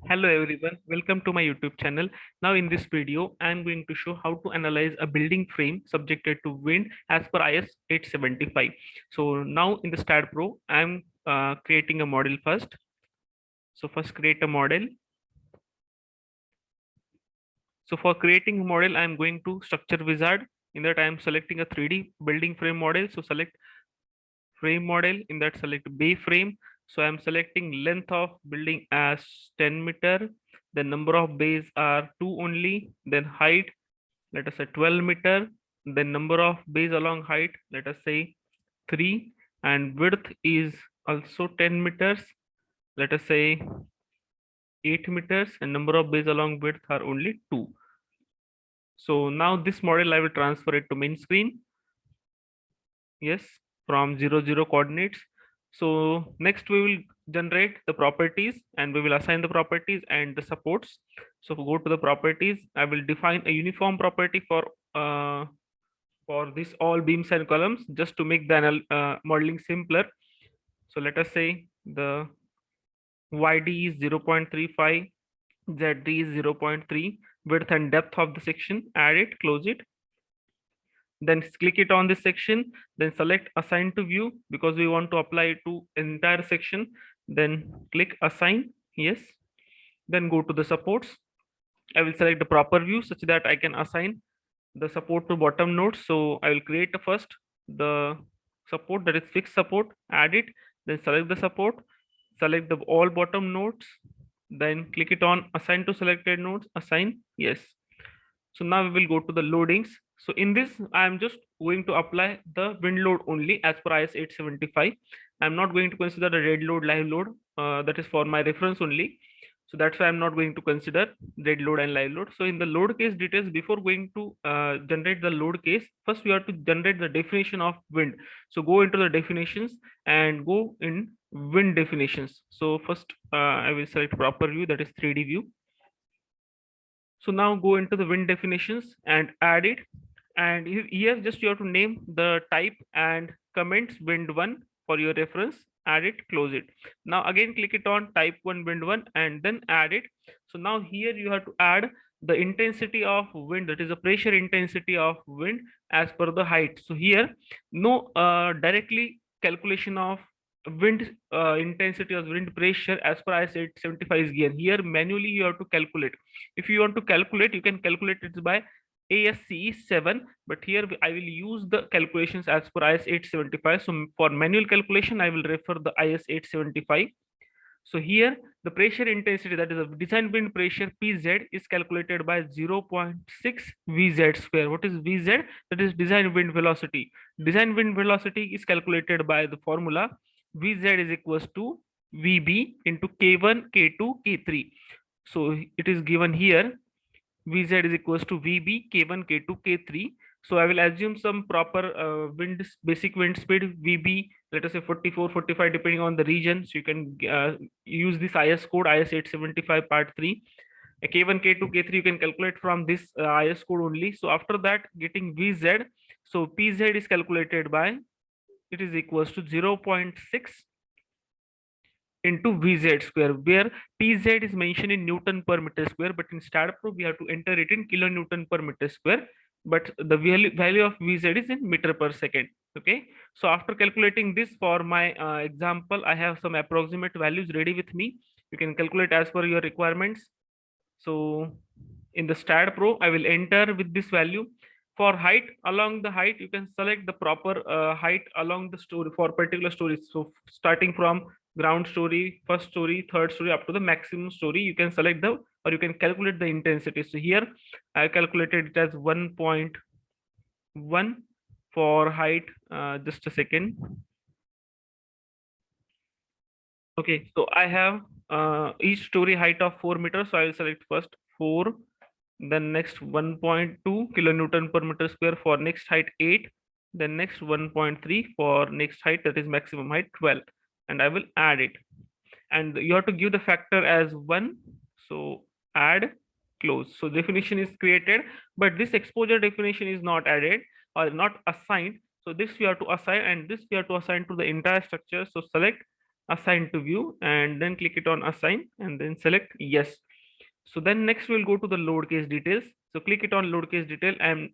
Hello everyone, welcome to my YouTube channel. Now in this video, I am going to show how to analyze a building frame subjected to wind as per IS 875. So now in the Stat Pro, I am creating a model first. So first create a model. So for creating a model, I am going to Structure Wizard. In that I am selecting a 3D building frame model. So select frame model. In that select bay frame. So I'm selecting length of building as 10 meter. The number of bays are 2 only. Then height, let us say 12 meter. Then number of bays along height, let us say 3. And width is also 10 meters. Let us say 8 meters. And number of bays along width are only 2. So now this model I will transfer it to main screen. Yes, from 0 0 coordinates. So next we will generate the properties and we will assign the properties and the supports. So go to the properties. I will define a uniform property for this all beams and columns just to make the modeling simpler. So let us say the YD is 0.35, ZD is 0.3, width and depth of the section, add it, close it. Then click it on this section, then select assign to view because we want to apply it to entire section. Then click assign, yes. Then go to the supports. I will select the proper view such that I can assign the support to bottom nodes. So I will create first the support, that is fixed support, add it, then select the support, select the all bottom nodes, then click it on assign to selected nodes, assign, yes. So now we will go to the loadings. So in this, I am just going to apply the wind load only as per IS 875. I'm not going to consider the dead load, live load. That is for my reference only. So that's why I'm not going to consider dead load and live load. So in the load case details, before going to generate the load case, first we have to generate the definition of wind. So go into the definitions and go in wind definitions. So first I will select proper view, that is 3D view. So now go into the wind definitions and add it. And here just you have to name the type and comments wind1 for your reference, add it, close it. Now again click it on type 1 wind1 and then add it. So now here you have to add the intensity of wind, that is the pressure intensity of wind as per the height. So here no directly calculation of wind intensity or wind pressure as per I said 75 is given. Here manually you have to calculate. If you want to calculate, you can calculate it by ASCE 7, but here I will use the calculations as per IS 875. So for manual calculation, I will refer the IS 875. So here the pressure intensity, that is a design wind pressure PZ, is calculated by 0.6 VZ square. What is VZ? That is design wind velocity. Design wind velocity is calculated by the formula VZ is equals to VB into K1, K2, K3. So it is given here Vz is equals to Vb K1, K2, K3. So I will assume some proper basic wind speed Vb, let us say 44, 45, depending on the region. So you can use this IS code, IS 875 part 3. K1, K2, K3, you can calculate from this IS code only. So after that, getting Vz, so Pz is calculated by, it is equals to 0.6 into Vz square, where Pz is mentioned in Newton per meter square, but in StatPro we have to enter it in kilonewton per meter square, but the value of Vz is in meter per second. Okay, so after calculating this for my example, I have some approximate values ready with me. You can calculate as per your requirements. So in the StatPro, I will enter with this value. For height, along the height, you can select the proper height along the story for particular stories. So starting from ground story, first story, third story, up to the maximum story, you can select the, or you can calculate the intensity. So here I calculated it as 1.1 for height. Just a second. Okay, so I have each story height of 4 meters. So I will select first 4, then next 1.2 kilonewton per meter square, for next height 8, then next 1.3 for next height, that is maximum height 12, and I will add it. And you have to give the factor as 1. So add, close. So definition is created, but this exposure definition is not added or not assigned. So this we have to assign, and this we have to assign to the entire structure. So select assign to view, and then click it on assign and then select yes. So then next we'll go to the load case details. So click it on load case detail, and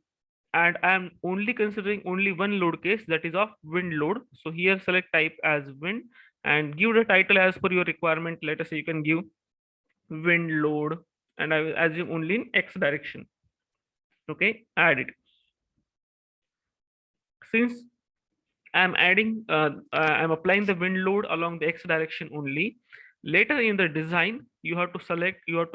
I'm only considering only one load case, that is of wind load. So here select type as wind and give the title as per your requirement. Let us say you can give wind load, and I will assume only in X direction. Okay, add it. Since I'm applying the wind load along the X direction only, later in the design, you have to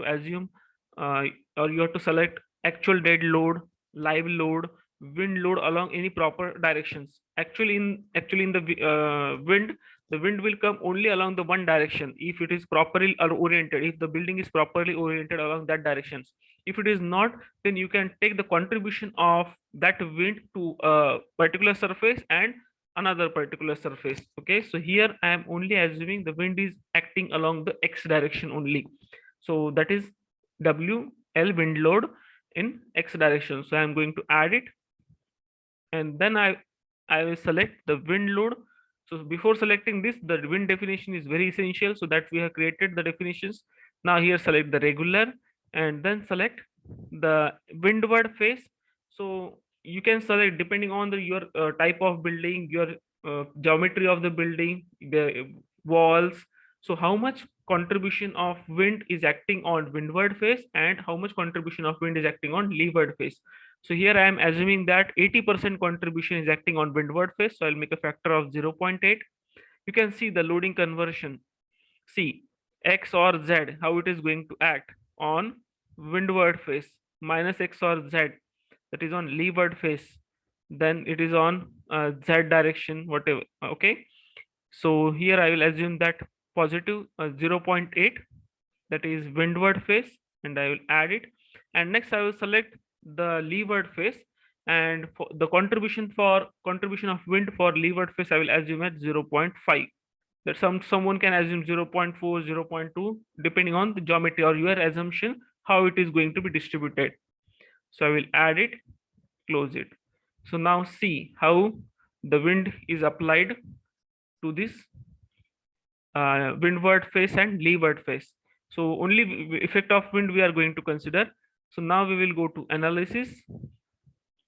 assume, uh, or you have to select actual dead load, live load, wind load along any proper directions. Actually in the wind, the wind will come only along the one direction if it is properly oriented, if the building is properly oriented along that directions. If it is not, then you can take the contribution of that wind to a particular surface and another particular surface. Okay, so here I am only assuming the wind is acting along the X direction only. So that is WL wind load in X direction. So I am going to add it, and then I will select the wind load. So before selecting this, the wind definition is very essential, so that we have created the definitions. Now here select the regular, and then select the windward face. So you can select depending on your type of building, your geometry of the building, the walls. So how much contribution of wind is acting on windward face, and how much contribution of wind is acting on leeward face. So here I am assuming that 80% contribution is acting on windward face. So I'll make a factor of 0.8. You can see the loading conversion. See X or Z, how it is going to act on windward face, minus X or Z, that is on leeward face. Then it is on Z direction, whatever. Okay. So here I will assume that positive 0.8, that is windward face, and I will add it. And next I will select the leeward face, and for the contribution of wind for leeward face, I will assume at 0.5. That someone can assume 0.4, 0.2, depending on the geometry or your assumption how it is going to be distributed. So I will add it, close it. So now see how the wind is applied to this windward face and leeward face. So only effect of wind we are going to consider. So now we will go to analysis,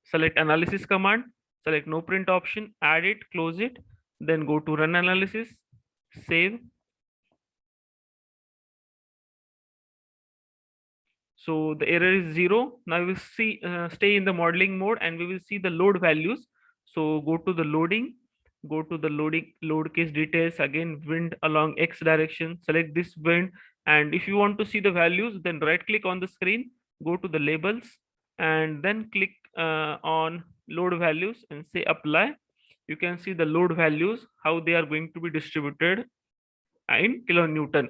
select analysis command, select no print option, add it, close it, then go to run analysis, save. So the error is 0. Now we will see stay in the modeling mode, and we will see the load values. So go to the loading, go to the load case details, again wind along X direction, select this wind, and if you want to see the values, then right click on the screen, go to the labels, and then click on load values and say apply. You can see the load values, how they are going to be distributed in kilonewton.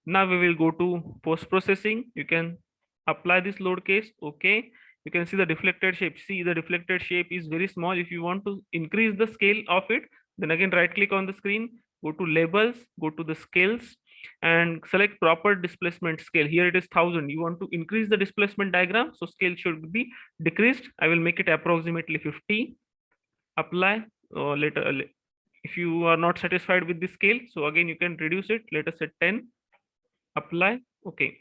Now we will go to post processing. You can apply this load case. Okay, you can see the deflected shape. See, the deflected shape is very small. If you want to increase the scale of it, then again right click on the screen, go to labels, go to the scales, and select proper displacement scale. Here it is 1000. You want to increase the displacement diagram, so scale should be decreased. I will make it approximately 50. Apply. Later if you are not satisfied with the scale, so again you can reduce it. Let us say 10. Apply. Okay,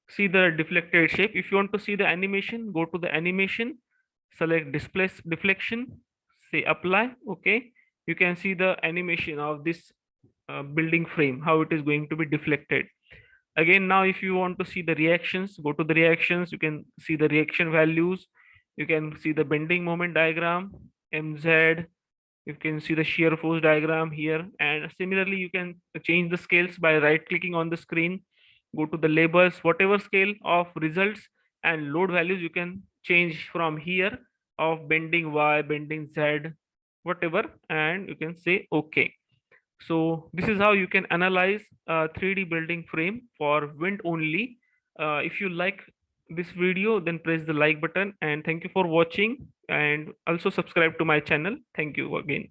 see the deflected shape. If you want to see the animation, go to the animation, select displace deflection, say apply. Okay, you can see the animation of this building frame, how it is going to be deflected. Again, now if you want to see the reactions, go to the reactions. You can see the reaction values, you can see the bending moment diagram, mz, you can see the shear force diagram here. And similarly, you can change the scales by right clicking on the screen, go to the labels, whatever scale of results and load values you can change from here, of bending y, bending z, whatever, and you can say okay. So this is how you can analyze a 3D building frame for wind only. If you like this video, then press the like button, and thank you for watching, and also subscribe to my channel. Thank you again.